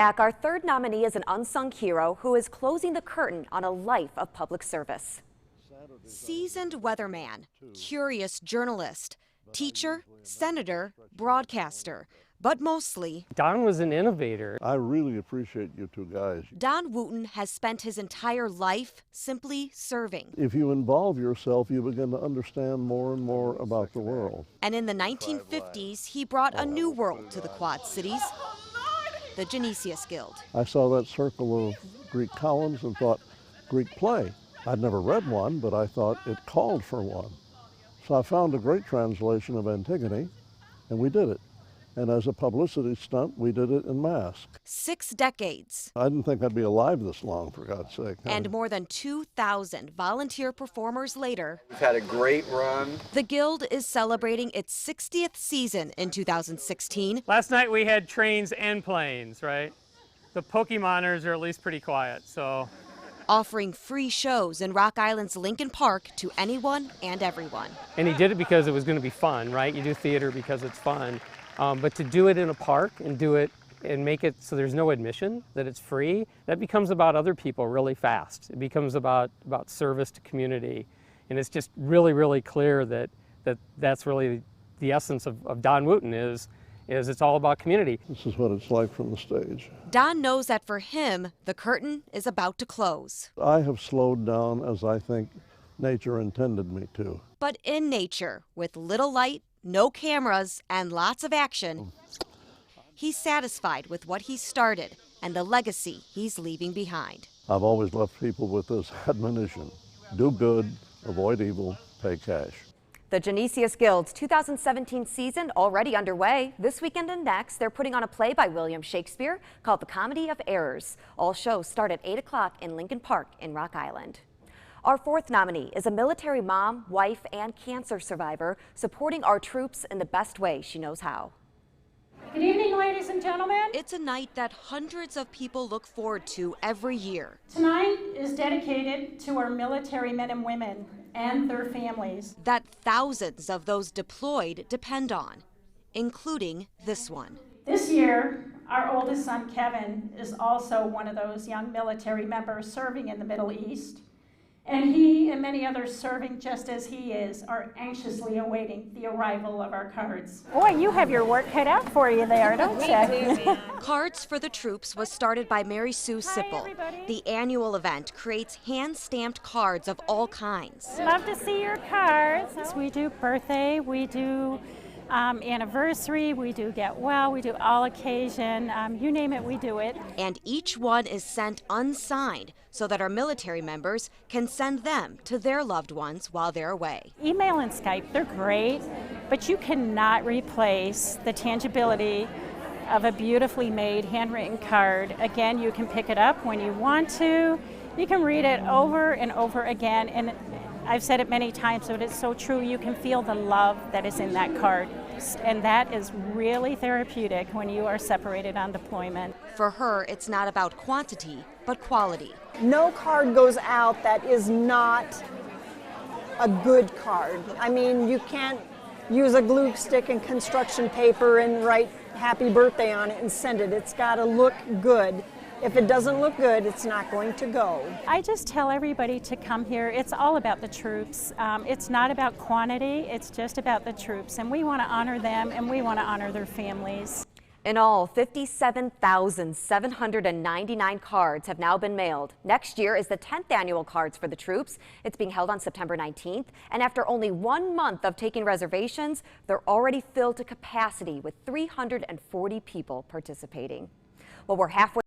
back, our third nominee is an unsung hero who is closing the curtain on a life of public service. Seasoned weatherman, curious journalist, teacher, senator, broadcaster, but mostly, Don was an innovator. I really appreciate you two guys. Don Wooten has spent his entire life simply serving. If you involve yourself, you begin to understand more and more about the world. And in the 1950s, he brought a new world to the Quad Cities, the Genesius Guild. I saw that circle of Greek columns and thought, Greek play. I'd never read one, but I thought it called for one. So I found a great translation of Antigone, and we did it. And as a publicity stunt, we did it in mask. 6 decades. I didn't think I'd be alive this long, for God's sake. And more than 2,000 volunteer performers later, we've had a great run. The Guild is celebrating its 60th season in 2016. Last night we had trains and planes, right? The Pokemoners are at least pretty quiet, so. Offering free shows in Rock Island's Lincoln Park to anyone and everyone. And he did it because it was going to be fun, right? You do theater because it's fun. But to do it in a park and do it and make it so there's no admission, that it's free, that becomes about other people really fast. It becomes about service to community. And it's just really, really clear that's really the essence of Don Wooten is it's all about community. This is what it's like from the stage. Don knows that for him, the curtain is about to close. I have slowed down as I think nature intended me to. But in nature, with little light, no cameras, and lots of action, he's satisfied with what he started and the legacy he's leaving behind. I've always left people with this admonition: do good, avoid evil, pay cash. The Genesius Guild's 2017 season already underway. This weekend and next, they're putting on a play by William Shakespeare called The Comedy of Errors. All shows start at 8 o'clock in Lincoln Park in Rock Island. Our fourth nominee is a military mom, wife, and cancer survivor supporting our troops in the best way she knows how. Good evening, ladies and gentlemen. It's a night that hundreds of people look forward to every year. Tonight is dedicated to our military men and women and their families that thousands of those deployed depend on, including this one. This year, our oldest son, Kevin, is also one of those young military members serving in the Middle East. And he and many others serving just as he is are anxiously awaiting the arrival of our cards. Boy, you have your work cut out for you there, don't you? Cards for the Troops was started by Mary Sue Sipple. The annual event creates hand-stamped cards of all kinds. Love to see your cards. We do birthday, we do anniversary, we do get well, we do all occasion, you name it, we do it. And each one is sent unsigned so that our military members can send them to their loved ones while they're away. Email and Skype, they're great, but you cannot replace the tangibility of a beautifully made handwritten card. Again, you can pick it up when you want to. You can read it over and over again, and I've said it many times, but it's so true. You can feel the love that is in that card, and that is really therapeutic when you are separated on deployment. For her, it's not about quantity, but quality. No card goes out that is not a good card. I mean, you can't use a glue stick and construction paper and write happy birthday on it and send it. It's got to look good. If it doesn't look good, it's not going to go. I just tell everybody to come here. It's all about the troops. It's not about quantity, it's just about the troops. And we want to honor them and we want to honor their families. In all, 57,799 cards have now been mailed. Next year is the 10th annual Cards for the Troops. It's being held on September 19th. And after only 1 month of taking reservations, they're already filled to capacity with 340 people participating. Well, we're halfway